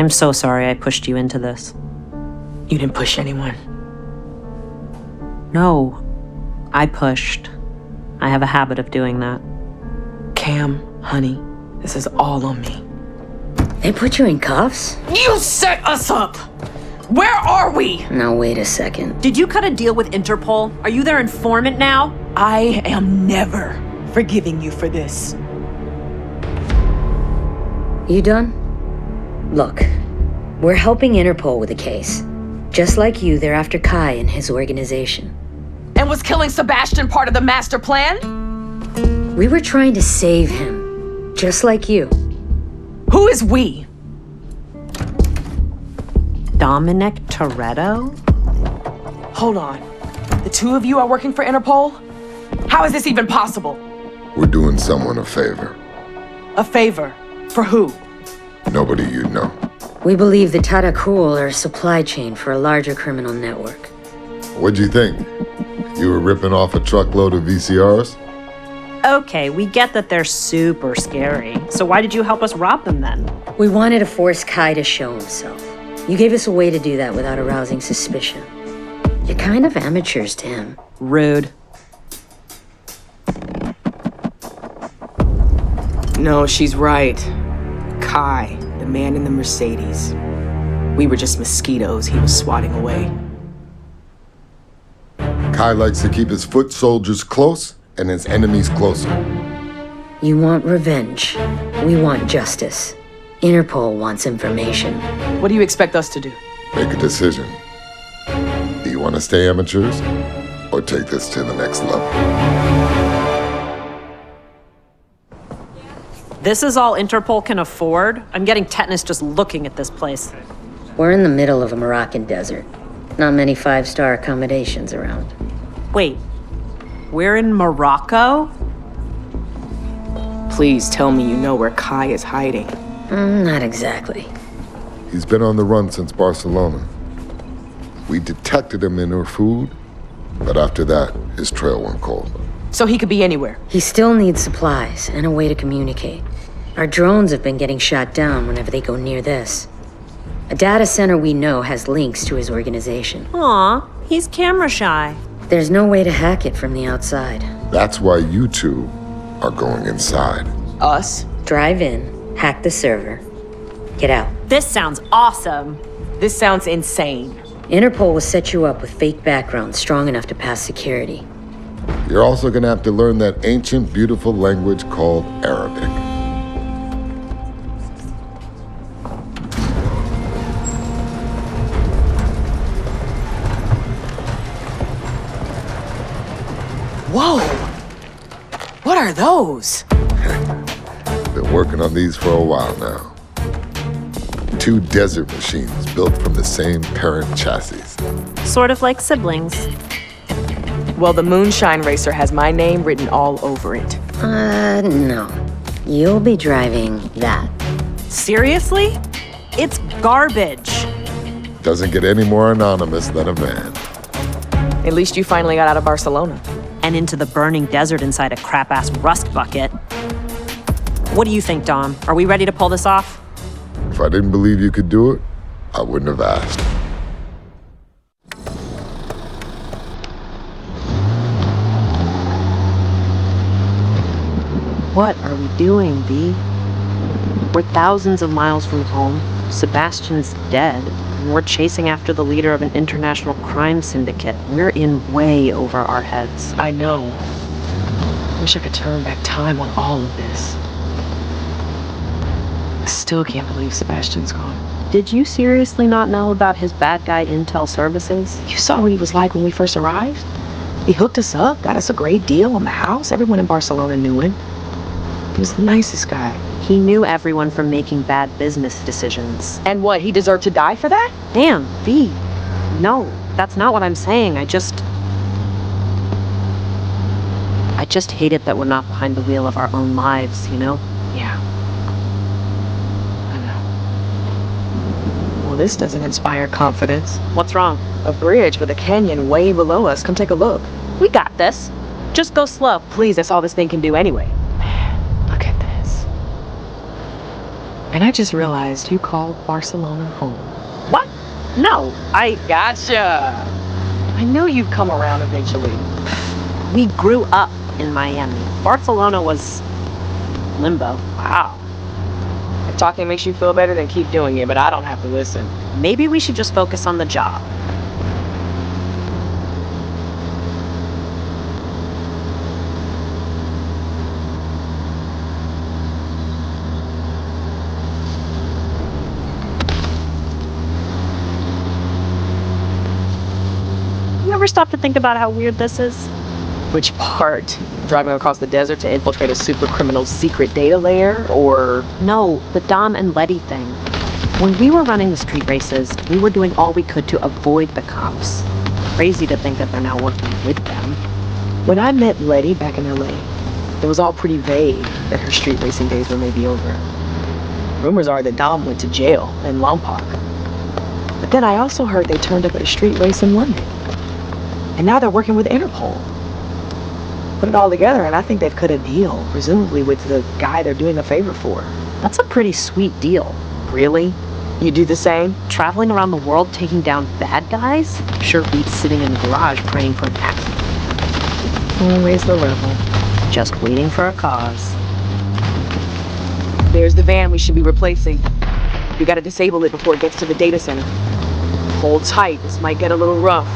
I'm so sorry I pushed you into this. You didn't push anyone. No, I pushed. I have a habit of doing that. Cam, honey, this is all on me. They put you in cuffs? You set us up! Where are we? Now wait a second. Did you cut a deal with Interpol? Are you their informant now? I am never forgiving you for this. You done? Look, we're helping Interpol with a case. Just like you, they're after Kai and his organization. And was killing Sebastian part of the master plan? We were trying to save him, just like you. Who is we? Dominic Toretto? Hold on. The two of you are working for Interpol? How is this even possible? We're doing someone a favor. A favor? For who? Nobody you know. We believe the Tata Cool are a supply chain for a larger criminal network. What'd you think? You were ripping off a truckload of VCRs? Okay, we get that they're super scary. So why did you help us rob them then? We wanted to force Kai to show himself. You gave us a way to do that without arousing suspicion. You're kind of amateurs to him. Rude. No, she's right. Kai, the man in the Mercedes. We were just mosquitoes he was swatting away. Kai likes to keep his foot soldiers close and his enemies closer. You want revenge. We want justice. Interpol wants information. What do you expect us to do? Make a decision. Do you want to stay amateurs or take this to the next level? This is all Interpol can afford? I'm getting tetanus just looking at this place. We're in the middle of a Moroccan desert. Not many five-star accommodations around. Wait, we're in Morocco? Please tell me you know where Kai is hiding. Not exactly. He's been on the run since Barcelona. We detected him in her food, but after that, his trail went cold. So he could be anywhere. He still needs supplies and a way to communicate. Our drones have been getting shot down whenever they go near this. A data center we know has links to his organization. Aw, he's camera shy. There's no way to hack it from the outside. That's why you two are going inside. Us? Drive in, hack the server, get out. This sounds awesome. This sounds insane. Interpol will set you up with fake backgrounds strong enough to pass security. You're also gonna have to learn that ancient, beautiful language called Arabic. Whoa! What are those? Been working on these for a while now. 2 desert machines built from the same parent chassis. Sort of like siblings. Well, the Moonshine Racer has my name written all over it. No. You'll be driving that. Seriously? It's garbage. Doesn't get any more anonymous than a van. At least you finally got out of Barcelona. And into the burning desert inside a crap-ass rust bucket. What do you think, Dom? Are we ready to pull this off? If I didn't believe you could do it, I wouldn't have asked. What are we doing, V? We're thousands of miles from home. Sebastian's dead. And we're chasing after the leader of an international crime syndicate. We're in way over our heads. I know. Wish I could turn back time on all of this. I still can't believe Sebastian's gone. Did you seriously not know about his bad guy intel services? You saw what he was like when we first arrived? He hooked us up, got us a great deal on the house. Everyone in Barcelona knew him. He was the nicest guy. He knew everyone from making bad business decisions. And what, he deserved to die for that? Damn, V. No, that's not what I'm saying. I just hate it that we're not behind the wheel of our own lives, you know? Yeah. I know. Well, this doesn't inspire confidence. What's wrong? A bridge with a canyon way below us. Come take a look. We got this. Just go slow. Please, that's all this thing can do anyway. Look at this. And I just realized you called Barcelona home. What? No, Gotcha. I knew you'd come around eventually. we grew up in Miami. Barcelona was limbo. Wow. If talking makes you feel better, then keep doing it, but I don't have to listen. Maybe we should just focus on the job. You ever stop to think about how weird this is? Which part? Driving across the desert to infiltrate a super criminal's secret data layer, or... No, the Dom and Letty thing. When we were running the street races, we were doing all we could to avoid the cops. Crazy to think that they're now working with them. When I met Letty back in LA, it was all pretty vague that her street racing days were maybe over. Rumors are that Dom went to jail in Lompoc. But then I also heard they turned up at a street race in London. And now they're working with Interpol. Put it all together, and I think they've cut a deal, presumably with the guy they're doing a favor for. That's a pretty sweet deal. Really? You do the same? Traveling around the world taking down bad guys? Sure beats sitting in the garage praying for an accident. Always the rebel. Just waiting for a cause. There's the van we should be replacing. We gotta disable it before it gets to the data center. Hold tight, this might get a little rough.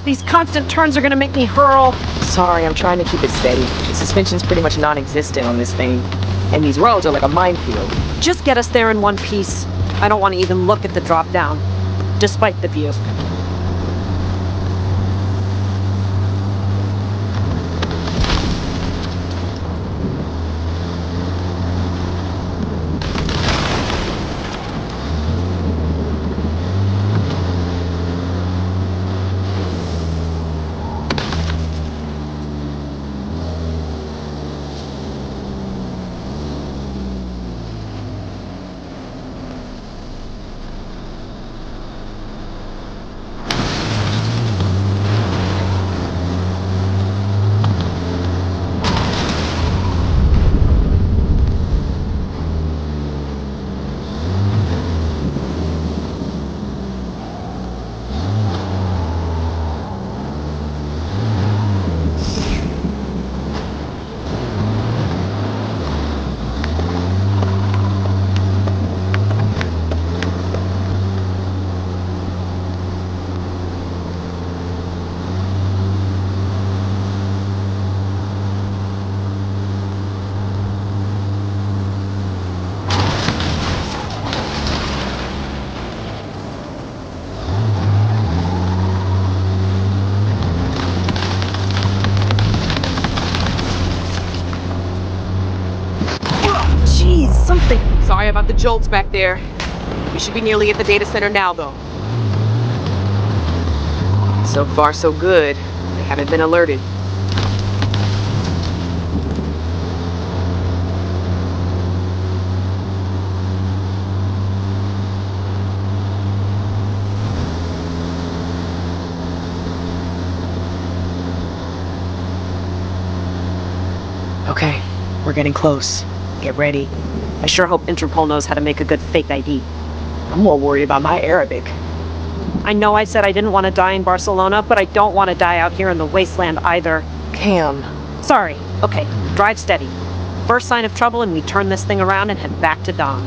These constant turns are gonna make me hurl. Sorry, I'm trying to keep it steady. The suspension's pretty much non-existent on this thing. And these roads are like a minefield. Just get us there in one piece. I don't want to even look at the drop down, despite the view. Something. Sorry about the jolts back there. We should be nearly at the data center now, though. So far, so good. They haven't been alerted. Okay, we're getting close. Get ready. I sure hope Interpol knows how to make a good fake ID. I'm more worried about my Arabic. I know I said I didn't want to die in Barcelona, but I don't want to die out here in the wasteland either. Cam. Sorry. Okay, drive steady. First sign of trouble and we turn this thing around and head back to Dom.